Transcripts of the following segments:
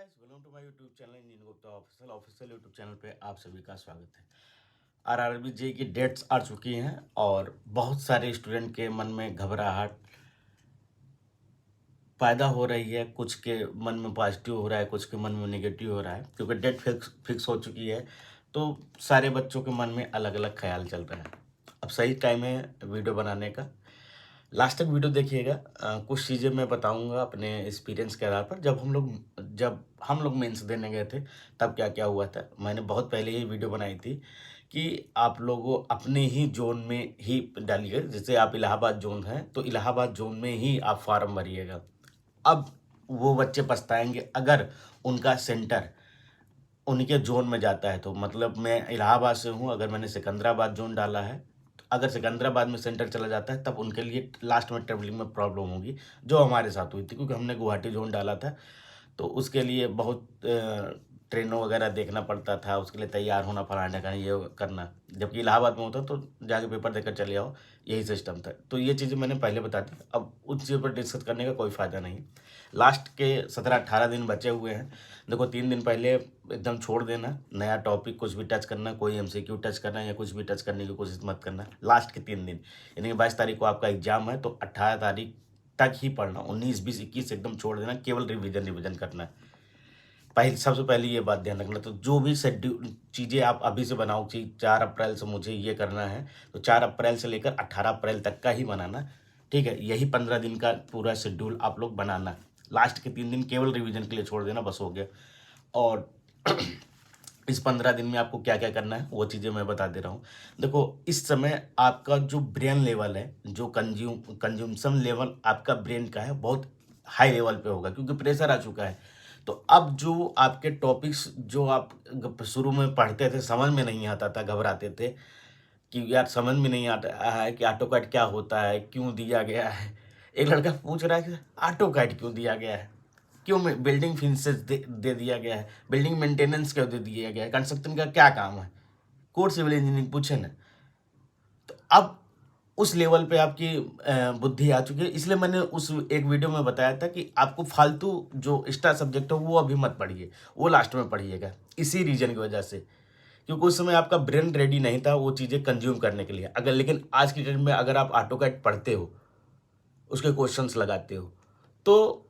Guys, welcome to my YouTube channel engine Gupta official YouTube channel पे आप सभी का स्वागत है। आरआरबी जे की डेट्स आ चुकी हैं और बहुत सारे स्टूडेंट के मन में घबराहट पैदा हो रही है। कुछ के मन में पॉजिटिव हो रहा है, कुछ के मन में नेगेटिव हो रहा है, क्योंकि डेट फिक्स हो चुकी है। तो सारे बच्चों के मन में अलग अलग ख्याल चल रहा है। अब सही टाइम है वीडियो बनाने का। लास्ट तक वीडियो देखिएगा। कुछ चीज़ें मैं बताऊंगा अपने एक्सपीरियंस के आधार पर। जब हम लोग मेंस देने गए थे तब क्या क्या हुआ था। मैंने बहुत पहले ही वीडियो बनाई थी कि आप लोगों अपने ही जोन में ही डालिएगा। जैसे आप इलाहाबाद जोन है तो इलाहाबाद जोन में ही आप फार्म भरिएगा। अब वो बच्चे पछताएंगे अगर उनका सेंटर उनके जोन में जाता है। तो मतलब मैं इलाहाबाद से हूँ, अगर मैंने सिकंदराबाद जोन डाला है, तो अगर सिकंदराबाद में सेंटर चला जाता है तब उनके लिए लास्ट में ट्रेवलिंग में प्रॉब्लम होगी, जो हमारे साथ हुई थी। क्योंकि हमने गुवाहाटी जोन डाला था तो उसके लिए बहुत ट्रेनों वगैरह देखना पड़ता था, उसके लिए तैयार होना, फलाने का ये करना। जबकि इलाहाबाद में होता तो जाके पेपर देकर चले आओ, यही सिस्टम था। तो ये चीज़ें मैंने पहले बता दी, अब उस चीज़ पर डिस्कस करने का कोई फ़ायदा नहीं। लास्ट के 17-18 दिन बचे हुए हैं। देखो 3 दिन पहले एकदम छोड़ देना, नया टॉपिक कुछ भी टच करना, कोई एमसीक्यू टच करना या कुछ भी टच करने की कोशिश मत करना। लास्ट के 3 दिन यानी कि 22 तारीख को आपका एग्जाम है, तो 18 तारीख तक ही पढ़ना। 19, 20, 21 एकदम छोड़ देना, केवल रिवीजन करना। पहले सबसे पहले ये बात ध्यान रखना। तो जो भी शेड्यूल चीज़ें आप अभी से बनाओ कि 4 अप्रैल से मुझे ये करना है, तो 4 अप्रैल से लेकर 18 अप्रैल तक का ही बनाना। ठीक है, यही 15 दिन का पूरा शेड्यूल आप लोग बनाना। लास्ट के 3 दिन केवल रिवीजन के लिए छोड़ देना, बस हो गया। और इस 15 दिन में आपको क्या क्या करना है वो चीज़ें मैं बता दे रहा हूँ। देखो, इस समय आपका जो ब्रेन लेवल है, जो कंज्यूमशन लेवल आपका ब्रेन का है, बहुत हाई लेवल पे होगा, क्योंकि प्रेशर आ चुका है। तो अब जो आपके टॉपिक्स जो आप शुरू में पढ़ते थे, समझ में नहीं आता था, घबराते थे कि यार समझ में नहीं आता है कि ऑटोकैड क्या होता है, क्यों दिया गया है। एक लड़का पूछ रहा है कि ऑटोकैड क्यों दिया गया है, क्यों में बिल्डिंग फिंसेस दे दिया गया है, बिल्डिंग मेंटेनेंस क्यों दे दिया गया है, कंस्ट्रक्शन का क्या काम है, कोर सिविल इंजीनियरिंग पूछे ना। तो अब उस लेवल पे आपकी बुद्धि आ चुकी है। इसलिए मैंने उस एक वीडियो में बताया था कि आपको फालतू जो एक्स्ट्रा सब्जेक्ट है वो अभी मत पढ़िए, वो लास्ट में पढ़िएगा, इसी रीजन की वजह से। क्योंकि उस समय आपका ब्रेन रेडी नहीं था वो चीज़ें कंज्यूम करने के लिए। अगर लेकिन आज की डेट में अगर आप ऑटोकैड पढ़ते हो, उसके क्वेश्चंस लगाते हो, तो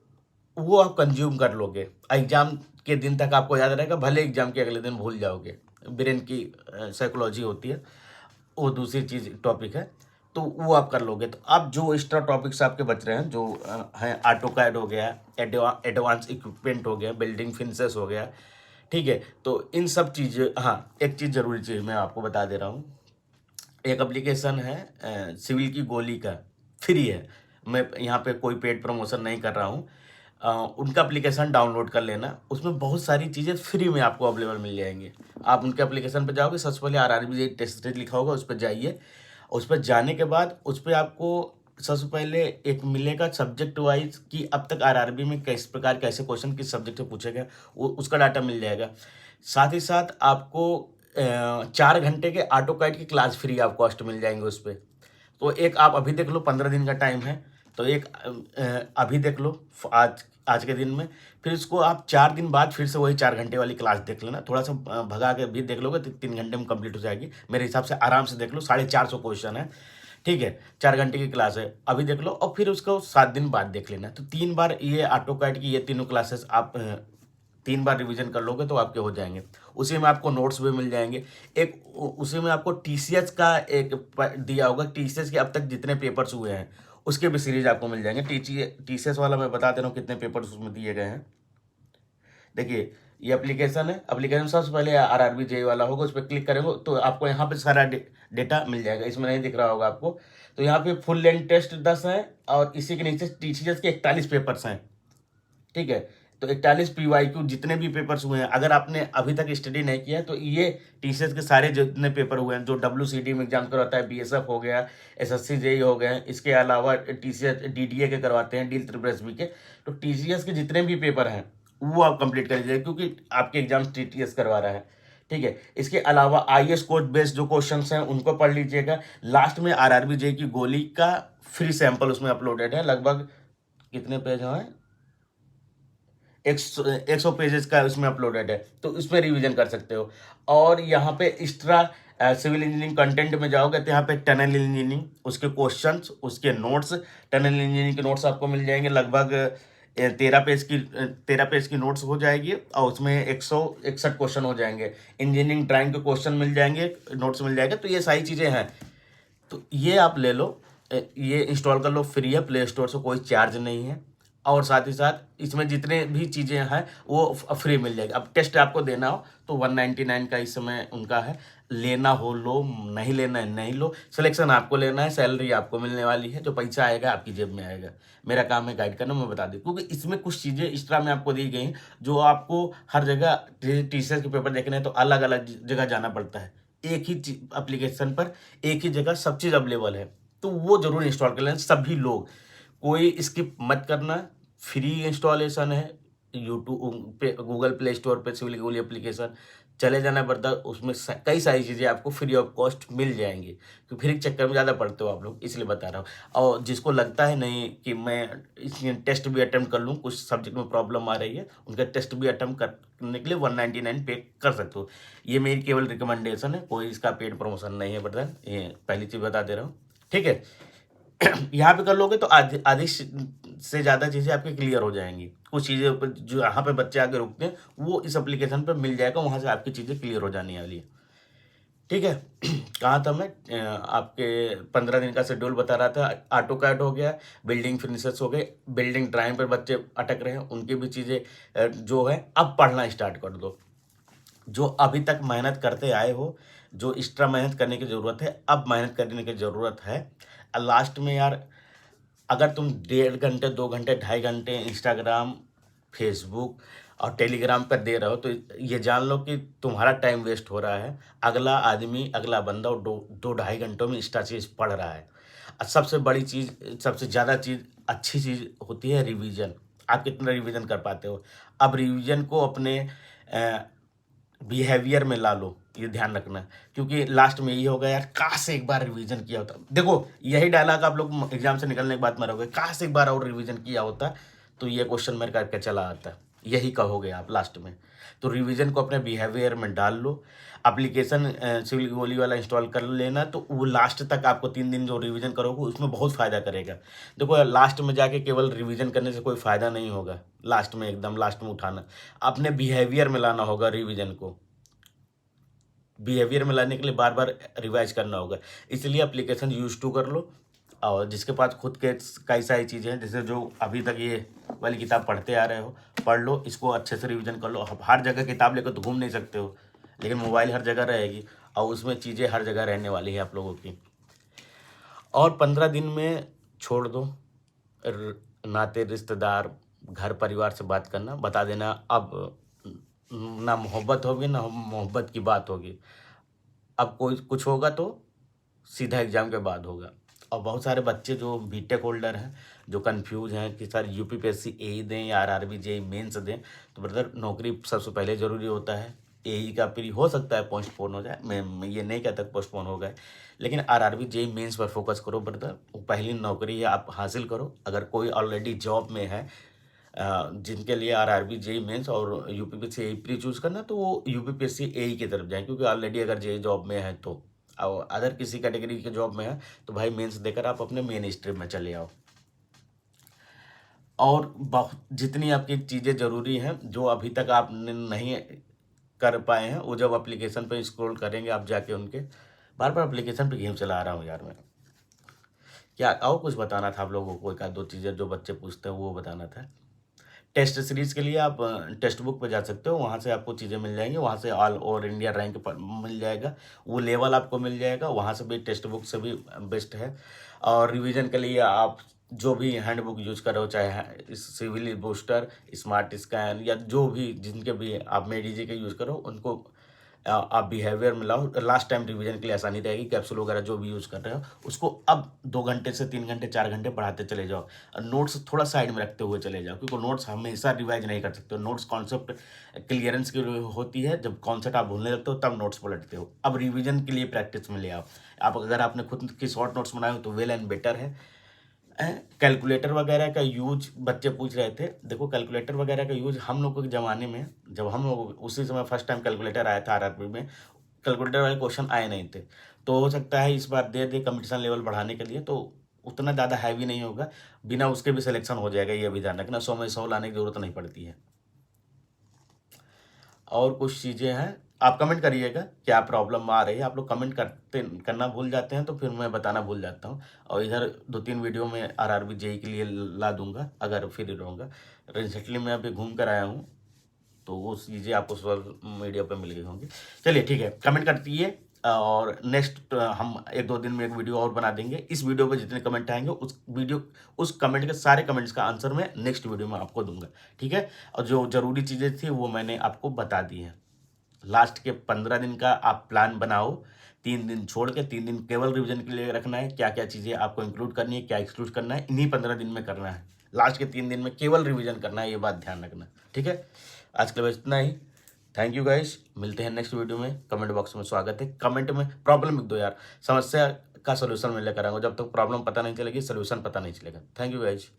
वो आप कंज्यूम कर लोगे। एग्जाम के दिन तक आपको याद रहेगा, भले एग्जाम के अगले दिन भूल जाओगे। ब्रेन की साइकोलॉजी होती है, वो दूसरी चीज़ टॉपिक है, तो वो आप कर लोगे। तो अब जो एक्स्ट्रा टॉपिक्स आपके बच रहे हैं, जो हैं, ऑटोकैड हो गया, एडवांस इक्विपमेंट हो गया, बिल्डिंग फिंसेस हो गया, ठीक है। तो इन सब चीज़ें, हाँ, एक चीज़ ज़रूरी चीज़ मैं आपको बता दे रहा हूँ। एक एप्लीकेशन है सिविल की गोली का, फ्री है। मैं यहाँ पे कोई पेड प्रमोशन नहीं कर रहा हूँ। उनका एप्लीकेशन डाउनलोड कर लेना, उसमें बहुत सारी चीज़ें फ्री में आपको अवेलेबल मिल जाएंगी। आप उनके एप्लीकेशन पर जाओगे, सबसे पहले आरआरबी टेस्ट सीरीज लिखा होगा, उस पर जाइए। उस पर जाने के बाद उस पर आपको सबसे पहले एक मिलेगा सब्जेक्ट वाइज कि अब तक आरआरबी में किस प्रकार कैसे क्वेश्चन किस सब्जेक्ट से पूछे गए, वो उसका डाटा मिल जाएगा। साथ ही साथ आपको 4 घंटे के ऑटो कैड की क्लास फ्री आप कॉस्ट मिल जाएंगे उस पर। तो एक आप अभी देख लो, 15 दिन का टाइम है, तो एक अभी देख लो आज आज के दिन में। फिर इसको आप 4 दिन बाद फिर से वही 4 घंटे वाली क्लास देख लेना। थोड़ा सा भगा के भी देख लोगे तो 3 घंटे में कंप्लीट हो जाएगी मेरे हिसाब से। आराम से देख लो, 450 क्वेश्चन है, ठीक है। 4 घंटे की क्लास है, अभी देख लो, और फिर उसको 7 दिन बाद देख लेना। तो 3 बार ये ऑटो कैड की ये तीनों क्लासेस आप 3 बार रिवीजन कर लोगे तो आपके हो जाएंगे। उसी में आपको नोट्स भी मिल जाएंगे। उसी में आपको टीसीएस का एक दिया होगा, टीसीएस के अब तक जितने पेपर्स हुए हैं उसके भी सीरीज आपको मिल जाएंगे। टीसीएस वाला मैं बता दे रहा हूँ कितने पेपर्स उसमें दिए गए हैं। देखिए, ये एप्लीकेशन है, एप्लीकेशन सबसे पहले आरआरबी जे वाला होगा, उस पर क्लिक करेंगे तो आपको यहाँ पे सारा डेटा मिल जाएगा। इसमें नहीं दिख रहा होगा आपको, तो यहाँ पे फुल लेंथ टेस्ट 10 है और इसी के नीचे टीसीएस के 41 पेपर्स हैं, ठीक है। तो 41 पीवाईक्यू जितने भी पेपर्स हुए हैं, अगर आपने अभी तक स्टडी नहीं किया है तो ये टीसीएस के सारे जितने पेपर हुए हैं, जो डब्ल्यूसीडी में एग्जाम करवाता है, बीएसएफ हो गया, एसएससी जेई हो गए, इसके अलावा टीसीएस डीडीए के करवाते हैं, डील ट्रिपल एसबी के, तो टीसीएस के जितने भी पेपर हैं वो आप कंप्लीट कर लीजिए, क्योंकि आपके एग्जाम टीटीएस करवा रहा है, ठीक है। इसके अलावा आईएएस कोड बेस्ड जो क्वेश्चंस हैं उनको पढ़ लीजिएगा। लास्ट में आरआरबी जे की गोली का फ्री सैंपल उसमें अपलोडेड है, लगभग कितने पेज हैं, 100 पेजेस का उसमें अपलोडेड है, तो उसमें रिवीजन कर सकते हो। और यहाँ पे एक्स्ट्रा सिविल इंजीनियरिंग कंटेंट में जाओगे तो यहाँ पे टनल इंजीनियरिंग, उसके क्वेश्चंस, उसके नोट्स, टनल इंजीनियरिंग के नोट्स आपको मिल जाएंगे लगभग 13 पेज की नोट्स हो जाएगी, और उसमें 161 क्वेश्चन हो जाएंगे। इंजीनियरिंग ड्राइंग के क्वेश्चन मिल जाएंगे, नोट्स मिल जाएंगे। तो ये सारी चीज़ें हैं, तो ये आप ले लो, ये इंस्टॉल कर लो, फ्री है, प्ले स्टोर से कोई चार्ज नहीं है। और साथ ही साथ इसमें जितने भी चीज़ें हैं वो फ्री मिल जाएगी। अब टेस्ट आपको देना हो तो 199 का इस समय उनका है, लेना हो लो, नहीं लेना है नहीं लो, सिलेक्शन आपको लेना है, सैलरी आपको मिलने वाली है, जो पैसा आएगा आपकी जेब में आएगा। मेरा काम है गाइड करना, मैं बता दूँ, क्योंकि इसमें कुछ चीज़ें एक्स्ट्रा में आपको दी गई जो आपको हर जगह टीचर के पेपर देखने हैं तो अलग अलग जगह जाना पड़ता है। एक ही एप्लीकेशन पर एक ही जगह सब चीज़ अवेलेबल है, तो वो जरूर इंस्टॉल कर लें सभी लोग, कोई स्किप मत करना। फ्री इंस्टॉलेशन है, यूट्यूब पे, गूगल प्ले स्टोर पे सिविल गूगल एप्लीकेशन चले जाना पड़ता है, उसमें कई सारी चीज़ें आपको फ्री ऑफ कॉस्ट मिल जाएंगी, क्योंकि फ्री के चक्कर में ज़्यादा पढ़ते हो आप लोग, इसलिए बता रहा हूँ। और जिसको लगता है नहीं कि मैं इसमें टेस्ट भी अटेम्प्ट कर लूँ, कुछ सब्जेक्ट में प्रॉब्लम आ रही है, उनका टेस्ट भी अटेम्प्ट करने के लिए 199 पे कर सकते हो। ये मेरी केवल रिकमेंडेशन है, कोई इसका पेड प्रमोशन नहीं है ब्रदर, ये पहली चीज़ बता दे रहा हूँ, ठीक है। यहाँ पे कर लोगे तो आधी से ज़्यादा चीज़ें आपकी क्लियर हो जाएंगी। कुछ चीज़ें पर जो यहाँ पे बच्चे आके रुकते हैं वो इस एप्लीकेशन पे मिल जाएगा, वहाँ से आपकी चीज़ें क्लियर हो जाने वाली है, ठीक है। कहाँ था मैं, आपके 15 दिन का शेड्यूल बता रहा था। ऑटो कैड हो गया, बिल्डिंग फिनिशर्स हो गए, बिल्डिंग ड्राइंग पर बच्चे अटक रहे हैं, उनकी भी चीज़ें जो है अब पढ़ना स्टार्ट कर दो। जो अभी तक मेहनत करते आए हो, जो एक्स्ट्रा मेहनत करने की ज़रूरत है, अब मेहनत करने की ज़रूरत है। लास्ट में यार, अगर तुम 1.5 घंटे 2 घंटे 2.5 घंटे इंस्टाग्राम, फेसबुक और टेलीग्राम पर दे रहे हो तो ये जान लो कि तुम्हारा टाइम वेस्ट हो रहा है। अगला आदमी, अगला बंदा वो 2-2.5 घंटों में इंस्टा चीज़ पढ़ रहा है। और सबसे बड़ी चीज़, सबसे ज़्यादा चीज़, अच्छी चीज़ होती है रिवीजन। आप कितना रिवीजन कर पाते हो। अब रिवीजन को अपने बिहेवियर में ला लो, ये ध्यान रखना, क्योंकि लास्ट में यही होगा यार, काश एक बार रिवीजन किया होता। देखो यही डायलॉग आप लोग एग्जाम से निकलने के बाद मारोगे, काश एक बार और रिवीजन किया होता तो ये क्वेश्चन मेरे करके चला आता, यही कहोगे आप लास्ट में। तो रिवीजन को अपने बिहेवियर में डाल लो। एप्लीकेशन सिविल गोली वाला इंस्टॉल कर लेना, तो वो लास्ट तक आपको 3 दिन जो रिवीजन करोगे उसमें बहुत फ़ायदा करेगा। देखो लास्ट में जाके केवल रिवीजन करने से कोई फ़ायदा नहीं होगा, लास्ट में एकदम लास्ट में उठाना, अपने बिहेवियर में लाना होगा रिवीजन को। बिहेवियर में लाने के लिए बार बार रिवाइज करना होगा, इसलिए एप्लीकेशन यूज टू कर लो। और जिसके पास खुद के कई सारी चीज़ें हैं, जैसे जो अभी तक ये वाली किताब पढ़ते आ रहे हो, पढ़ लो, इसको अच्छे से रिवीजन कर लो। अब हर जगह किताब लेकर तो घूम नहीं सकते हो, लेकिन मोबाइल हर जगह रहेगी और उसमें चीज़ें हर जगह रहने वाली है आप लोगों की। और 15 दिन में छोड़ दो नाते रिश्तेदार, घर परिवार से बात करना, बता देना अब ना मोहब्बत होगी ना मोहब्बत की बात होगी। अब कोई कुछ होगा तो सीधा एग्ज़ाम के बाद होगा। और बहुत सारे बच्चे जो बीटेक होल्डर हैं, जो कन्फ्यूज हैं कि सर यूपीपीएससी एई दें या आरआरबी जेई मेंस दें, तो ब्रदर नौकरी सबसे पहले ज़रूरी होता है। एई का फिर हो सकता है पोस्टपोन हो जाए, मैं ये नहीं कहता पोस्टपोन हो गए, लेकिन आरआरबी जेई मेंस पर फोकस करो ब्रदर। वो पहली नौकरी है, आप हासिल करो। अगर कोई ऑलरेडी जॉब में है, जिनके लिए आरआरबी जेई मेंस और यूपीपीएससी एई प्री चूज करना, तो वो यूपीपीएससी एई की तरफ जाएं, क्योंकि ऑलरेडी अगर जेई जॉब में है तो, और अदर किसी कैटेगरी के जॉब में है तो भाई मेंस देकर आप अपने मेन स्ट्रीम में चले आओ। और बहुत जितनी आपकी चीज़ें ज़रूरी हैं जो अभी तक आप नहीं कर पाए हैं, वो जब एप्लीकेशन पे स्क्रॉल करेंगे आप जाके उनके, बार बार एप्लीकेशन पे गेम चला रहा हूँ यार मैं, क्या और कुछ बताना था आप लोगों को, एक आध दो चीज़ें जो बच्चे पूछते हैं वो बताना था। टेस्ट सीरीज़ के लिए आप टेक्स्ट बुक पे जा सकते हो, वहाँ से आपको चीज़ें मिल जाएंगी, वहाँ से ऑल ओवर इंडिया रैंक पर मिल जाएगा, वो लेवल आपको मिल जाएगा, वहाँ से भी टेक्स्ट बुक से भी बेस्ट है। और रिवीजन के लिए आप जो भी हैंड बुक यूज करो, चाहे सिविल बूस्टर, स्मार्ट स्कैन या जो भी जिनके भी आप मेडीजी के यूज़ करो, उनको आप बिहेवियर में लाओ। लास्ट टाइम रिवीजन के लिए आसानी रहेगी, कैप्सूल वगैरह जो भी यूज़ कर रहे हो उसको अब 2 घंटे से 3 घंटे 4 घंटे पढ़ाते चले जाओ। नोट्स थोड़ा साइड में रखते हुए चले जाओ, क्योंकि नोट्स हमेशा रिवाइज नहीं कर सकते हो। नोट्स कॉन्सेप्ट क्लियरेंस की होती है, जब कॉन्सेप्ट आप भूलने लगते हो तब नोट्स पलटते हो। अब रिवीजन के लिए प्रैक्टिस में ले आओ। आप अगर आपने खुद की शॉर्ट नोट्स बनाए हो तो वेल एंड बेटर है। कैलकुलेटर वगैरह का यूज बच्चे पूछ रहे थे। देखो कैलकुलेटर वगैरह का यूज हम लोगों के ज़माने में, जब हम लोग उसी समय फर्स्ट टाइम कैलकुलेटर आया था आरआरबी में, कैलकुलेटर वाले क्वेश्चन आए नहीं थे। तो हो सकता है इस बार दे दे कंपटीशन लेवल बढ़ाने के लिए, तो उतना ज़्यादा हैवी नहीं होगा, बिना उसके भी सिलेक्शन हो जाएगा, ये भी ध्यान रखना। 100 में 100 लाने की ज़रूरत नहीं पड़ती है। और कुछ चीज़ें हैं, आप कमेंट करिएगा क्या प्रॉब्लम आ रही है। आप लोग कमेंट करना भूल जाते हैं तो फिर मैं बताना भूल जाता हूँ। और इधर 2-3 वीडियो में आरआरबी जेई के लिए ला दूंगा अगर फ्री रहूँगा। रिसेंटली मैं अभी घूम कर आया हूँ, तो वो चीज़ें आपको सोशल मीडिया पे मिल गई होंगी। चलिए ठीक है, कमेंट कर दीजिए और नेक्स्ट हम 1-2 दिन में एक वीडियो और बना देंगे। इस वीडियो पे जितने कमेंट आएंगे उस कमेंट के सारे कमेंट्स का आंसर मैं नेक्स्ट वीडियो में आपको दूंगा, ठीक है। और जो ज़रूरी चीज़ें थी वो मैंने आपको बता दी हैं। लास्ट के 15 दिन का आप प्लान बनाओ, 3 दिन छोड़ के 3 दिन केवल रिवीजन के लिए रखना है। क्या क्या चीज़ें आपको इंक्लूड करनी है, क्या एक्सक्लूड करना है, इन्हीं 15 दिन में करना है। लास्ट के 3 दिन में केवल रिवीजन करना है, ये बात ध्यान रखना, ठीक है। आज के लिए बस इतना ही। थैंक यू गाइस, मिलते हैं नेक्स्ट वीडियो में। कमेंट बॉक्स में स्वागत है, कमेंट में प्रॉब्लम लिख दो यार, समस्या का सोल्यूशन मैं लेकर आऊँगा। जब तक प्रॉब्लम पता नहीं चलेगी, सोल्यूशन पता नहीं चलेगा। Thank you guys.